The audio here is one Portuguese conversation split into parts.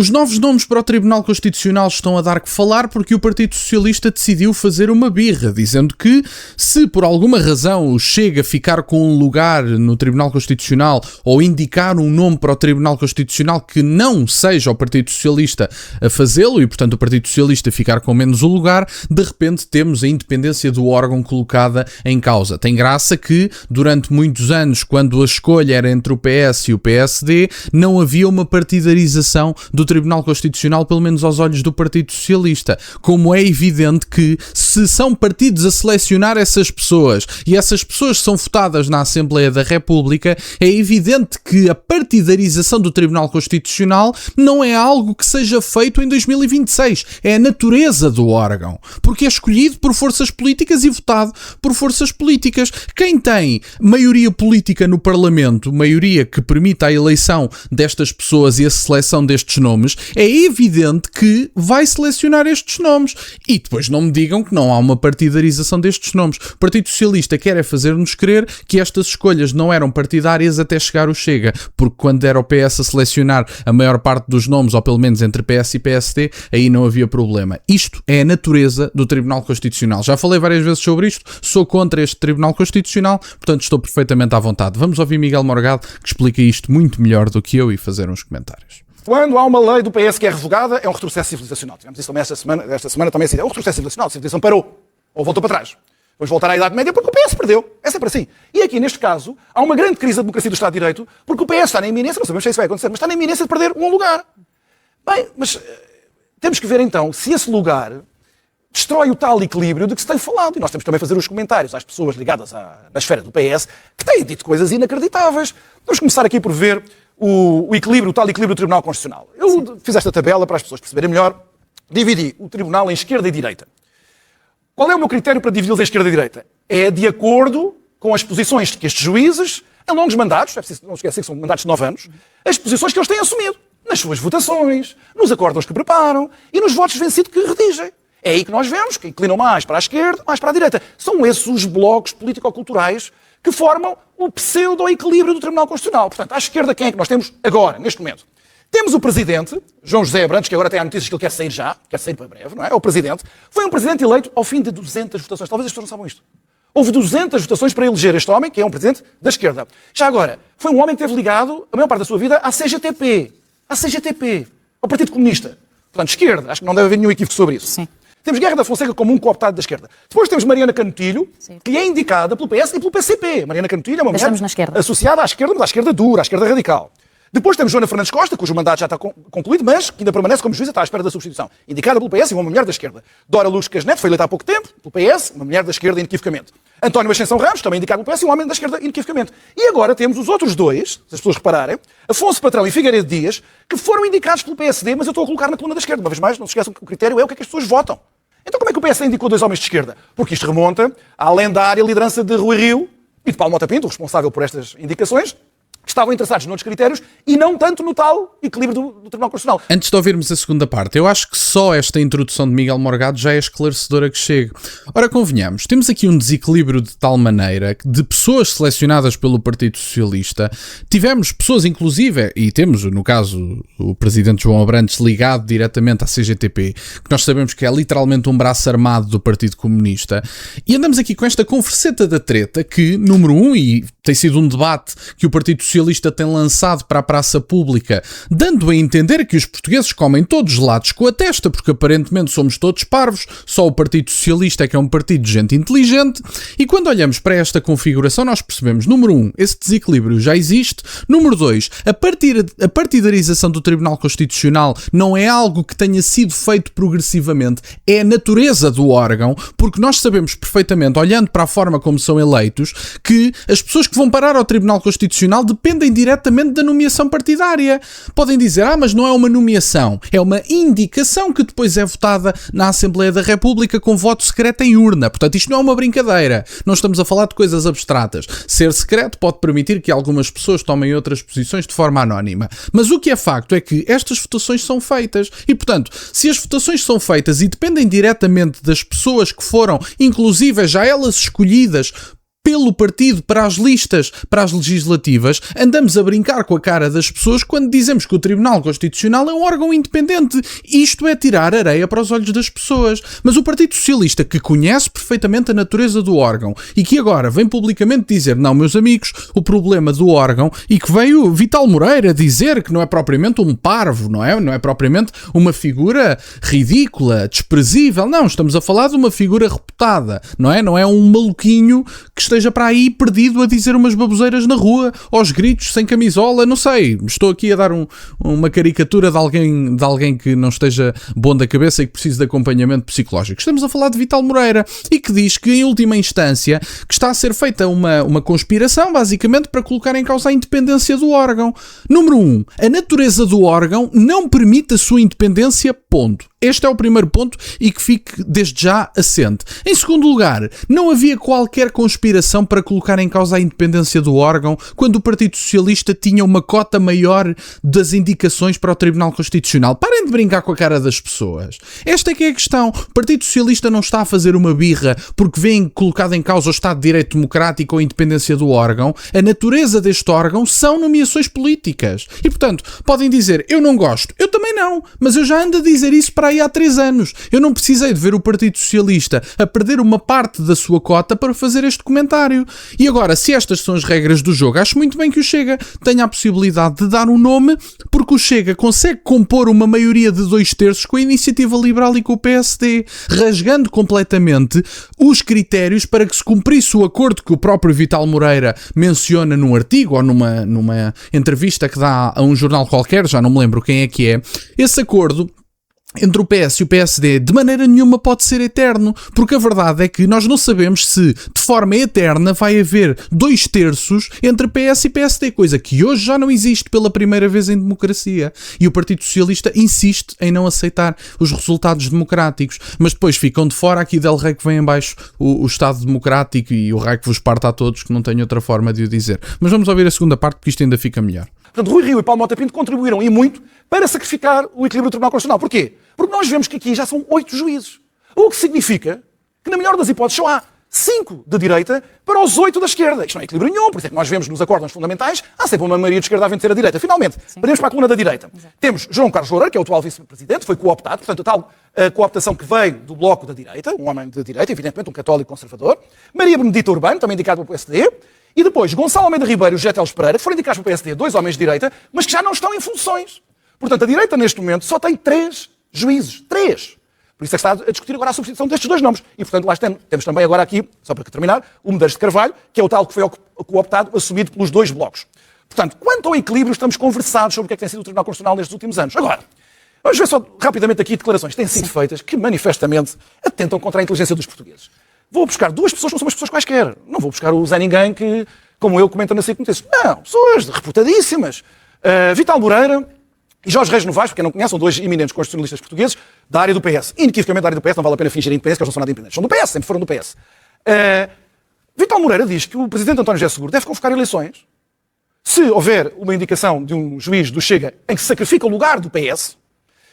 Os novos nomes para o Tribunal Constitucional estão a dar que falar porque o Partido Socialista decidiu fazer uma birra, dizendo que, se por alguma razão o Chega ficar com um lugar no Tribunal Constitucional ou indicar um nome para o Tribunal Constitucional que não seja o Partido Socialista a fazê-lo e, portanto, o Partido Socialista ficar com menos o lugar, de repente temos a independência do órgão colocada em causa. Tem graça que, durante muitos anos, quando a escolha era entre o PS e o PSD, não havia uma partidarização do Tribunal Constitucional, pelo menos aos olhos do Partido Socialista. Como é evidente que, se são partidos a selecionar essas pessoas e essas pessoas são votadas na Assembleia da República, é evidente que a partidarização do Tribunal Constitucional não é algo que seja feito em 2026. É a natureza do órgão. Porque é escolhido por forças políticas e votado por forças políticas. Quem tem maioria política no Parlamento, maioria que permita a eleição destas pessoas e a seleção destes nomes, é evidente que vai selecionar estes nomes. E depois não me digam que não há uma partidarização destes nomes. O Partido Socialista quer é fazer-nos crer que estas escolhas não eram partidárias até chegar o Chega, porque quando era o PS a selecionar a maior parte dos nomes, ou pelo menos entre PS e PSD, aí não havia problema. Isto é a natureza do Tribunal Constitucional. Já falei várias vezes sobre isto, sou contra este Tribunal Constitucional, portanto estou perfeitamente à vontade. Vamos ouvir Miguel Morgado, que explica isto muito melhor do que eu, e fazer uns comentários. Quando há uma lei do PS que é revogada, é um retrocesso civilizacional. Tivemos isso também esta semana também assim. É um retrocesso civilizacional. A civilização parou. Ou voltou para trás. Vamos voltar à Idade Média porque o PS perdeu. É sempre assim. E aqui, neste caso, há uma grande crise da democracia do Estado de Direito porque o PS está na iminência, não sabemos se isso vai acontecer, mas está na iminência de perder um lugar. Bem, mas temos que ver então se esse lugar destrói o tal equilíbrio de que se tem falado. E nós temos também a fazer os comentários às pessoas ligadas à esfera do PS que têm dito coisas inacreditáveis. Vamos começar aqui por ver o equilíbrio, o tal equilíbrio do Tribunal Constitucional. Eu fiz esta tabela para as pessoas perceberem melhor. Dividi o Tribunal em esquerda e direita. Qual é o meu critério para dividi-los em esquerda e direita? É de acordo com as posições que estes juízes, em longos mandatos, não esquecer que são mandatos de 9 anos, as posições que eles têm assumido nas suas votações, nos acórdãos que preparam e nos votos vencidos que redigem. É aí que nós vemos que inclinam mais para a esquerda, mais para a direita. São esses os blocos político-culturais que formam o pseudo-equilíbrio do Tribunal Constitucional. Portanto, à esquerda, quem é que nós temos agora, neste momento? Temos o Presidente, João José Abrantes, que agora tem as notícias que ele quer sair já, quer sair para breve, não é? É o Presidente. Foi um Presidente eleito ao fim de 200 votações. Talvez as pessoas não saibam isto. Houve 200 votações para eleger este homem, que é um Presidente da esquerda. Já agora, foi um homem que esteve ligado, a maior parte da sua vida, à CGTP. À CGTP. Ao Partido Comunista. Portanto, esquerda. Acho que não deve haver nenhum equívoco sobre isso. Sim. Temos Guerra da Fonseca como um cooptado da esquerda. Depois temos Mariana Canutilho, que é indicada pelo PS e pelo PCP. Mariana Canutilho é uma mulher associada à esquerda, mas à esquerda dura, à esquerda radical. Depois temos Joana Fernandes Costa, cujo mandato já está concluído, mas que ainda permanece como juíza, está à espera da substituição. Indicada pelo PS e uma mulher da esquerda. Dora Luz Casneto foi eleita há pouco tempo, pelo PS, uma mulher da esquerda inequivocamente. António Ascensão Ramos, também indicado pelo PS e um homem da esquerda inequivocamente. E agora temos os outros dois, se as pessoas repararem, Afonso Patrão e Figueiredo Dias, que foram indicados pelo PSD, mas eu estou a colocar na coluna da esquerda. Uma vez mais, não se esqueçam que o critério é o que é que as pessoas votam. Então como é que o PSD indicou dois homens de esquerda? Porque isto remonta à lendária liderança de Rui Rio e de Paulo Mota Pinto, responsável por estas indicações, que estavam interessados noutros critérios e não tanto no tal equilíbrio do Tribunal Constitucional. Antes de ouvirmos a segunda parte, eu acho que só esta introdução de Miguel Morgado já é esclarecedora que chega. Ora, convenhamos, temos aqui um desequilíbrio de tal maneira que de pessoas selecionadas pelo Partido Socialista, tivemos pessoas inclusive, e temos no caso o Presidente João Abrantes ligado diretamente à CGTP, que nós sabemos que é literalmente um braço armado do Partido Comunista, e andamos aqui com esta converseta da treta que, número 1, e tem sido um debate que o Partido Socialista tem lançado para a praça pública, dando a entender que os portugueses comem todos gelados com a testa, porque aparentemente somos todos parvos, só o Partido Socialista é que é um partido de gente inteligente, e quando olhamos para esta configuração nós percebemos, número 1, esse desequilíbrio já existe, número 2, a partidarização do Tribunal Constitucional não é algo que tenha sido feito progressivamente, é a natureza do órgão, porque nós sabemos perfeitamente, olhando para a forma como são eleitos, que as pessoas que vão parar ao Tribunal Constitucional dependem diretamente da nomeação partidária. Podem dizer, mas não é uma nomeação, é uma indicação que depois é votada na Assembleia da República com voto secreto em urna. Portanto, isto não é uma brincadeira. Não estamos a falar de coisas abstratas. Ser secreto pode permitir que algumas pessoas tomem outras posições de forma anónima. Mas o que é facto é que estas votações são feitas. E, portanto, se as votações são feitas e dependem diretamente das pessoas que foram, inclusive já elas escolhidas pelo partido para as listas, para as legislativas, andamos a brincar com a cara das pessoas quando dizemos que o Tribunal Constitucional é um órgão independente. Isto é tirar areia para os olhos das pessoas. Mas o Partido Socialista, que conhece perfeitamente a natureza do órgão e que agora vem publicamente dizer, não, meus amigos, o problema do órgão, e que veio Vital Moreira dizer que não é propriamente um parvo, não é propriamente uma figura ridícula, desprezível, não, estamos a falar de uma figura reputada, não é um maluquinho que esteja para aí perdido a dizer umas baboseiras na rua, aos gritos, sem camisola, não sei. Estou aqui a dar uma caricatura de alguém que não esteja bom da cabeça e que precise de acompanhamento psicológico. Estamos a falar de Vital Moreira e que diz que, em última instância, que está a ser feita uma conspiração, basicamente, para colocar em causa a independência do órgão. Número 1. A natureza do órgão não permite a sua independência, ponto. Este é o primeiro ponto e que fique desde já assente. Em segundo lugar, não havia qualquer conspiração para colocar em causa a independência do órgão quando o Partido Socialista tinha uma cota maior das indicações para o Tribunal Constitucional. Parem de brincar com a cara das pessoas. Esta é que é a questão. O Partido Socialista não está a fazer uma birra porque vem colocado em causa o Estado de Direito Democrático ou a independência do órgão. A natureza deste órgão são nomeações políticas. E, portanto, podem dizer, eu não gosto. Eu também não. Mas eu já ando a dizer isso para aí há 3 anos. Eu não precisei de ver o Partido Socialista a perder uma parte da sua cota para fazer este comentário. E agora, se estas são as regras do jogo, acho muito bem que o Chega tenha a possibilidade de dar um nome, porque o Chega consegue compor uma maioria de 2/3 com a Iniciativa Liberal e com o PSD, rasgando completamente os critérios para que se cumprisse o acordo que o próprio Vital Moreira menciona num artigo ou numa entrevista que dá a um jornal qualquer, já não me lembro quem é que é. Esse acordo entre o PS e o PSD de maneira nenhuma pode ser eterno, porque a verdade é que nós não sabemos se de forma eterna vai haver 2/3 entre PS e PSD, coisa que hoje já não existe pela primeira vez em democracia, e o Partido Socialista insiste em não aceitar os resultados democráticos, mas depois ficam de fora aqui del rei que vem em baixo o Estado Democrático e o rei que vos parta a todos, que não tenho outra forma de o dizer. Mas vamos ouvir a segunda parte porque isto ainda fica melhor. Portanto, Rui Rio e Paulo Mota Pinto contribuíram e muito para sacrificar o equilíbrio do Tribunal Constitucional. Porquê? Porque nós vemos que aqui já são 8 juízes. O que significa que, na melhor das hipóteses, só há 5 de direita para os 8 da esquerda. Isto não é equilíbrio nenhum, por isso é que nós vemos nos acordos fundamentais, há sempre uma maioria de esquerda a vencer a direita. Finalmente, podemos para a coluna da direita. Exato. Temos João Carlos Loureiro, que é o atual vice-presidente, foi cooptado, portanto, a tal cooptação que veio do bloco da direita, um homem de direita, evidentemente, um católico conservador. Maria Benedita Urbano, também indicado pelo PSD. E depois, Gonçalo Almeida Ribeiro e José Teles Pereira, que foram indicados pelo PSD, 2 homens de direita, mas que já não estão em funções. Portanto, a direita, neste momento, só tem 3 juízes. 3! Por isso é que está a discutir agora a substituição destes 2 nomes. E, portanto, lá temos também agora aqui, só para terminar, o Medeiros de Carvalho, que é o tal que foi cooptado, assumido pelos 2 blocos. Portanto, quanto ao equilíbrio, estamos conversados sobre o que é que tem sido o Tribunal Constitucional nestes últimos anos. Agora, vamos ver só rapidamente aqui declarações que têm sido feitas que, manifestamente, atentam contra a inteligência dos portugueses. Vou buscar 2 pessoas que não são umas pessoas quaisquer. Não vou buscar o Zé Ninguém que, como eu, comenta na SIC Notícias. Não, pessoas reputadíssimas. Vital Moreira e Jorge Reis Novaes, porque quem não conhece, são 2 eminentes constitucionalistas portugueses da área do PS. Inequivocamente da área do PS, não vale a pena fingir independência, que eles não são nada independentes. São do PS, sempre foram do PS. Vital Moreira diz que o presidente António José Seguro deve convocar eleições se houver uma indicação de um juiz do Chega em que se sacrifica o lugar do PS.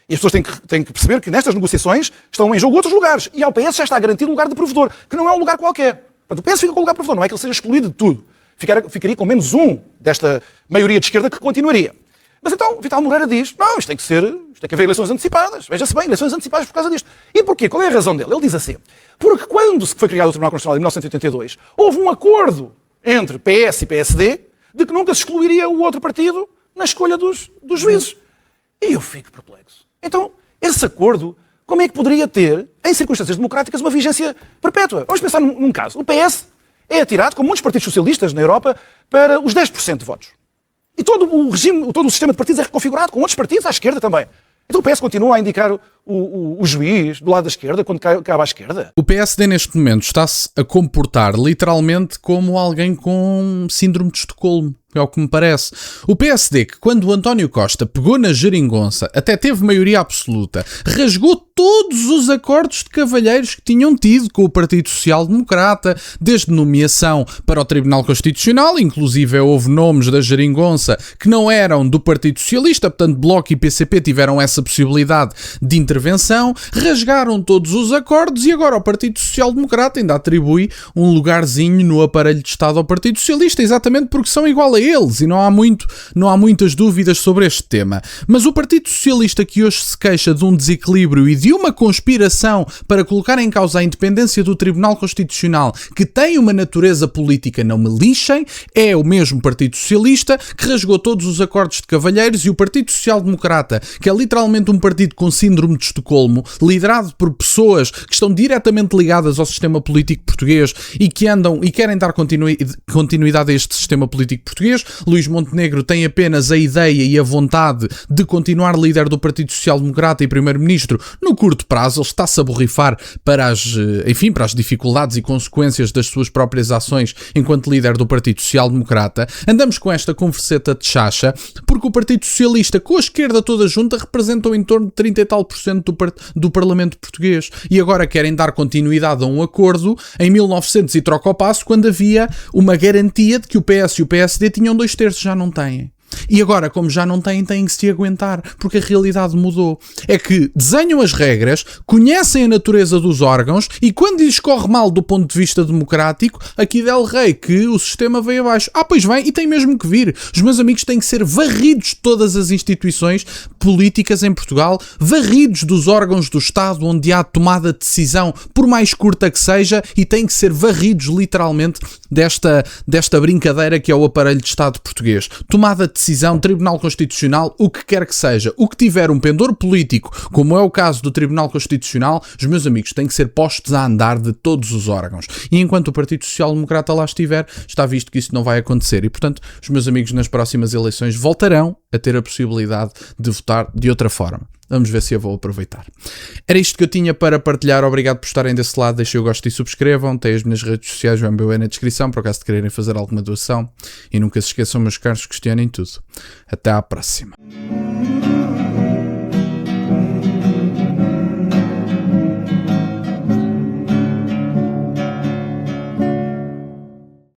E as pessoas têm que perceber que nestas negociações estão em jogo outros lugares. E ao PS já está garantido o lugar de provedor, que não é um lugar qualquer. Portanto, o PS fica com o lugar de provedor, não é que ele seja excluído de tudo. Ficaria com menos um desta maioria de esquerda que continuaria. Mas então, Vital Moreira diz, não, isto tem que haver eleições antecipadas. Veja-se bem, eleições antecipadas por causa disto. E porquê? Qual é a razão dele? Ele diz assim, porque quando se foi criado o Tribunal Constitucional em 1982, houve um acordo entre PS e PSD de que nunca se excluiria o outro partido na escolha dos juízes. E eu fico perplexo. Então, esse acordo, como é que poderia ter, em circunstâncias democráticas, uma vigência perpétua? Vamos pensar num caso. O PS é atirado, como muitos partidos socialistas na Europa, para os 10% de votos. E todo o regime, todo o sistema de partidos é reconfigurado, com outros partidos à esquerda também. Então o PS continua a indicar o juiz do lado da esquerda quando acaba à esquerda? O PSD neste momento está-se a comportar literalmente como alguém com síndrome de Estocolmo. é o que me parece. O PSD, que quando o António Costa pegou na geringonça, até teve maioria absoluta, rasgou todos os acordos de cavalheiros que tinham tido com o Partido Social Democrata, desde nomeação para o Tribunal Constitucional, inclusive houve nomes da geringonça que não eram do Partido Socialista, portanto Bloco e PCP tiveram essa possibilidade de intervenção, rasgaram todos os acordos e agora o Partido Social Democrata ainda atribui um lugarzinho no aparelho de Estado ao Partido Socialista, exatamente porque são igual a eles e não há muitas dúvidas sobre este tema. Mas o Partido Socialista, que hoje se queixa de um desequilíbrio e de uma conspiração para colocar em causa a independência do Tribunal Constitucional, que tem uma natureza política, não me lixem, é o mesmo Partido Socialista que rasgou todos os acordos de cavalheiros, e o Partido Social Democrata, que é literalmente um partido com síndrome de Estocolmo, liderado por pessoas que estão diretamente ligadas ao sistema político português e que andam e querem dar continuidade a este sistema político português. Luís Montenegro tem apenas a ideia e a vontade de continuar líder do Partido Social Democrata e primeiro-ministro no curto prazo. Ele está-se a borrifar para as dificuldades e consequências das suas próprias ações enquanto líder do Partido Social Democrata. Andamos com esta converseta de chacha, porque o Partido Socialista, com a esquerda toda junta, representam em torno de 30 e tal % do Parlamento português. E agora querem dar continuidade a um acordo em 1900 e troca o passo, quando havia uma garantia de que o PS e o PSD tinham 2/3, já não têm. E agora, como já não têm que se aguentar, porque a realidade mudou. É que desenham as regras, conhecem a natureza dos órgãos e quando lhes corre mal do ponto de vista democrático, aqui del rei que o sistema veio abaixo. Pois vem, e tem mesmo que vir. Os meus amigos têm que ser varridos de todas as instituições políticas em Portugal, varridos dos órgãos do Estado onde há tomada de decisão, por mais curta que seja, e têm que ser varridos literalmente desta brincadeira que é o aparelho de Estado português. Tomada de decisão, Tribunal Constitucional, o que quer que seja, o que tiver um pendor político, como é o caso do Tribunal Constitucional, os meus amigos têm que ser postos a andar de todos os órgãos. E enquanto o Partido Social Democrata lá estiver, está visto que isso não vai acontecer. E, portanto, os meus amigos nas próximas eleições voltarão a ter a possibilidade de votar de outra forma. Vamos ver se eu vou aproveitar. Era isto que eu tinha para partilhar. Obrigado por estarem desse lado. Deixem o gosto e subscrevam. Tem as minhas redes sociais, o MBA na descrição, por acaso de quererem fazer alguma doação. E nunca se esqueçam, meus caros, questionem tudo. Até à próxima.